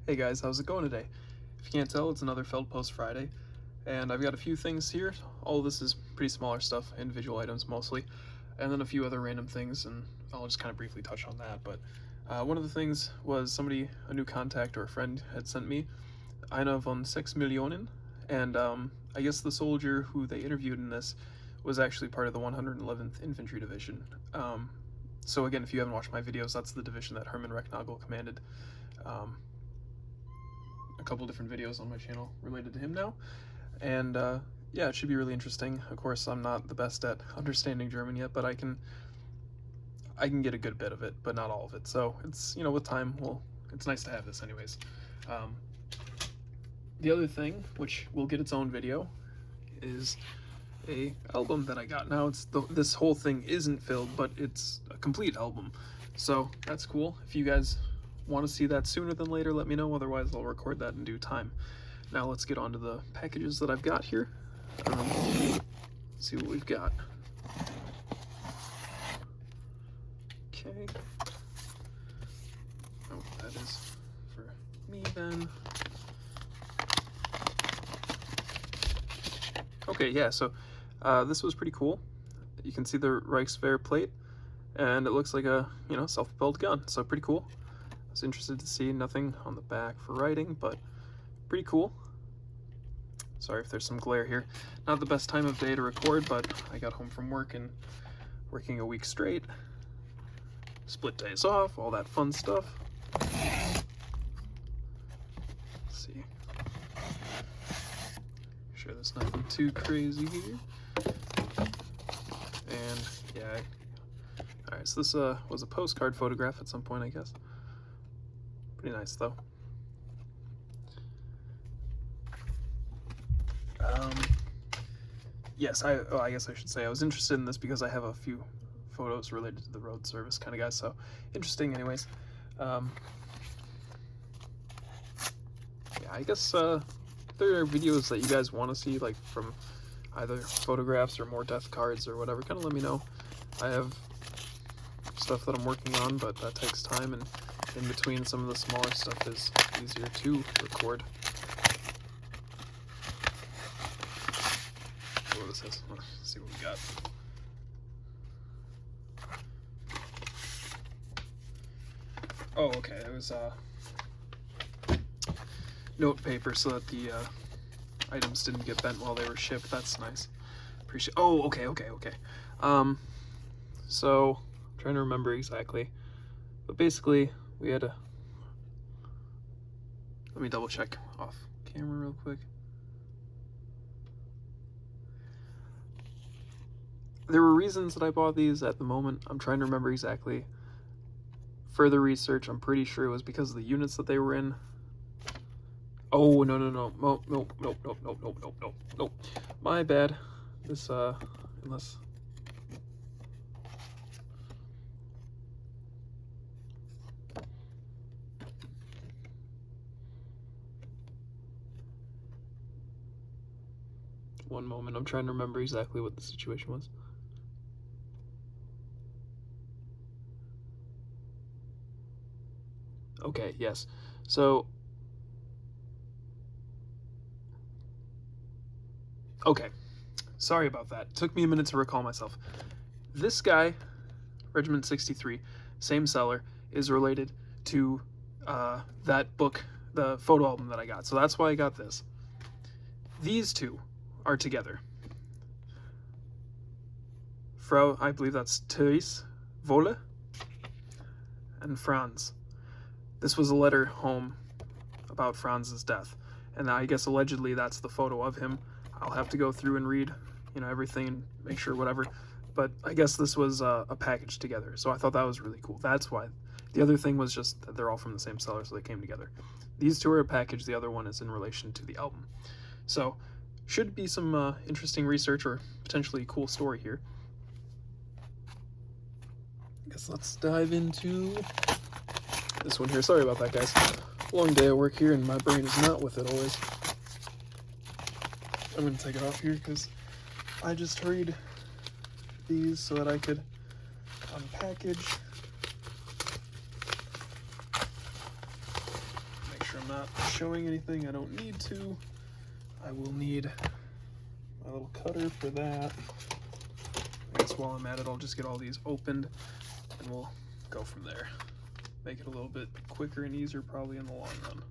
Hey guys, how's it going today? If you can't tell, it's another Feldpost Friday, and I've got a few things here. All of this is pretty smaller stuff, individual items mostly, and then a few other random things, and I'll just kind of briefly touch on that. But one of the things was a new contact or a friend had sent me, Einer von 6 Millionen, and I guess the soldier who they interviewed in this was actually part of the 111th Infantry Division. So again, if you haven't watched my videos, that's the division that Hermann Recknagel commanded. A couple different videos on my channel related to him now, and yeah, it should be really interesting. Of course, I'm not the best at understanding German yet, but I can get a good bit of it, but not all of it. So it's, you know, with time, well, it's nice to have this anyways. The other thing, which will get its own video, is a album that I got. Now this whole thing isn't filled, but it's a complete album, so that's cool. If you guys want to see that sooner than later, let me know. Otherwise, I'll record that in due time. Now let's get on to the packages that I've got here. See what we've got. Okay. Oh, that is for me then. Okay, yeah, so this was pretty cool. You can see the Reichswehr plate, and it looks like a, you know, self-propelled gun, so pretty cool. I was interested to see nothing on the back for writing, but pretty cool. Sorry if there's some glare here. Not the best time of day to record, but I got home from work and working a week straight. Split days off, all that fun stuff. Let's see. Make sure there's nothing too crazy here. And yeah, alright, so this was a postcard photograph at some point, I guess. Pretty nice though. Yes, I guess I should say I was interested in this because I have a few photos related to the road service kind of guys, so interesting anyways. Yeah, I guess there are videos that you guys want to see, like from either photographs or more death cards or whatever, kind of let me know. I have stuff that I'm working on, but that takes time, and in between, some of the smaller stuff is easier to record. What is this? Let's see what we got. Oh, okay. It was note paper so that the items didn't get bent while they were shipped. That's nice. Appreciate. Oh, okay. So I'm trying to remember exactly, but basically we had a. Let me double check off camera real quick. There were reasons that I bought these. At the moment, I'm trying to remember exactly. Further research, I'm pretty sure it was because of the units that they were in. Oh, no. My bad. This, unless... One moment, I'm trying to remember exactly what the situation was. Okay, yes. So, okay. Sorry about that. It took me a minute to recall myself. This guy, Regiment 63, same seller, is related to that book, the photo album that I got. So that's why I got this. These two are together. Frau, I believe that's Therese Wolle, and Franz. This was a letter home about Franz's death, and I guess allegedly that's the photo of him. I'll have to go through and read, you know, everything and make sure whatever, but I guess this was a package together, so I thought that was really cool. That's why. The other thing was just that they're all from the same seller, so they came together. These two are a package, the other one is in relation to the album. So, should be some interesting research or potentially cool story here. I guess let's dive into this one here. Sorry about that, guys. Long day at work here, and my brain is not with it always. I'm going to take it off here because I just hurried these so that I could unpackage. Make sure I'm not showing anything I don't need to. I will need my little cutter for that. I guess while I'm at it, I'll just get all these opened and we'll go from there. Make it a little bit quicker and easier probably in the long run.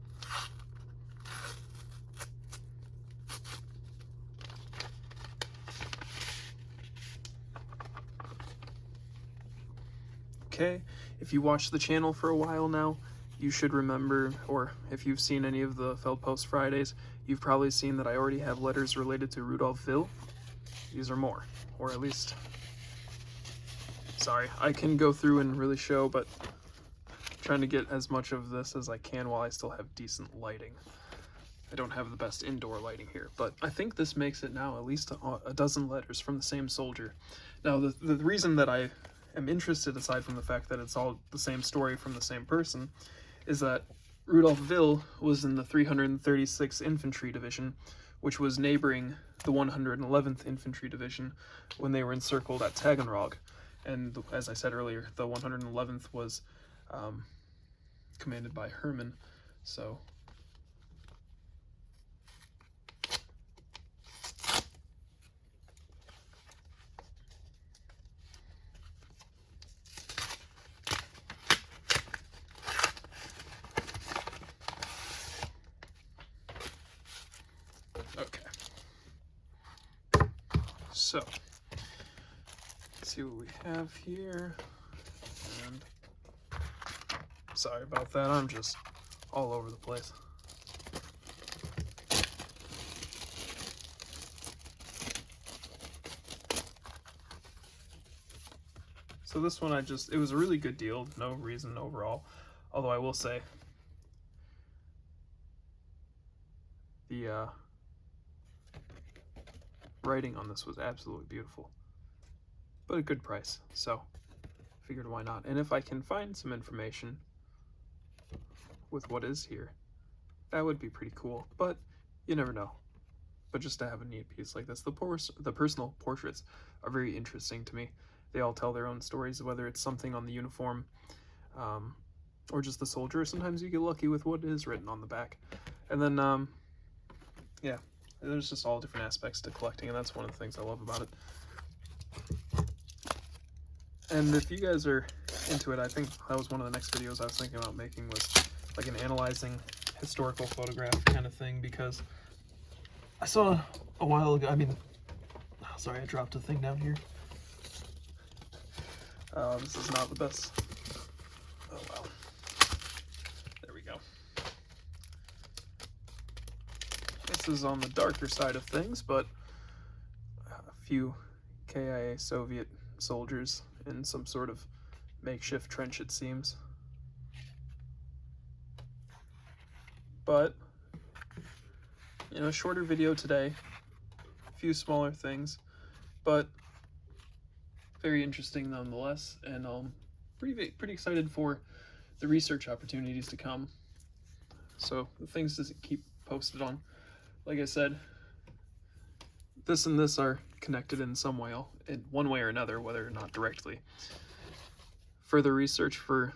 Okay, if you watch the channel for a while now, you should remember, or if you've seen any of the Feldpost Fridays, you've probably seen that I already have letters related to Rudolf Will. These are more, or at least, sorry, I can go through and really show, but I'm trying to get as much of this as I can while I still have decent lighting. I don't have the best indoor lighting here, but I think this makes it now at least a dozen letters from the same soldier. Now, the reason that I am interested, aside from the fact that it's all the same story from the same person, is that Rudolf Will was in the 336th Infantry Division, which was neighboring the 111th Infantry Division when they were encircled at Taganrog. And as I said earlier, the 111th was commanded by Hermann. So okay. So let's see what we have here. And sorry about that, I'm just all over the place. So this one it was a really good deal, no reason overall. Although I will say, the writing on this was absolutely beautiful. But a good price, so figured why not. And if I can find some information with what is here, that would be pretty cool, but you never know. But just to have a neat piece like this, the personal portraits are very interesting to me. They all tell their own stories, whether it's something on the uniform or just the soldier. Sometimes you get lucky with what is written on the back. And then, yeah, there's just all different aspects to collecting, and that's one of the things I love about it. And if you guys are into it, I think that was one of the next videos I was thinking about making, was like an analyzing historical photograph kind of thing, because I saw a while ago, sorry, I dropped a thing down here. This is not the best. Oh well. There we go. This is on the darker side of things, but a few KIA Soviet soldiers in some sort of makeshift trench, it seems. But, you know, shorter video today, a few smaller things, but very interesting nonetheless, and pretty excited for the research opportunities to come. So the things to keep posted on. Like I said, this and this are connected in some way, in one way or another, whether or not directly. Further research for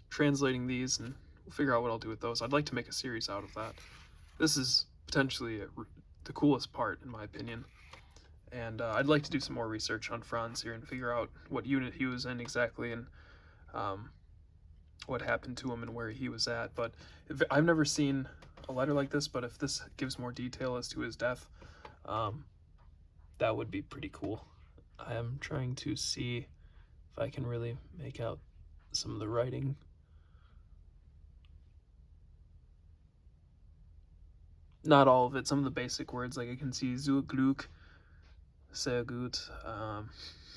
translating these, and we'll figure out what I'll do with those. I'd like to make a series out of that. This is potentially the coolest part, in my opinion. And I'd like to do some more research on Franz here and figure out what unit he was in exactly, and what happened to him and where he was at. But I've never seen a letter like this, but if this gives more detail as to his death, that would be pretty cool. I am trying to see if I can really make out some of the writing. Not all of it, some of the basic words, like I can see Zur Glück, sehr gut,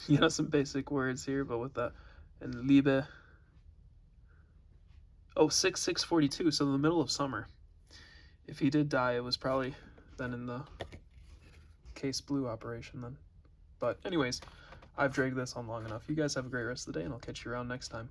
you know, some basic words here, but with that, and Liebe. Oh, 6/6/42, so in the middle of summer. If he did die, it was probably then in the Case Blue operation then. But anyways, I've dragged this on long enough. You guys have a great rest of the day, and I'll catch you around next time.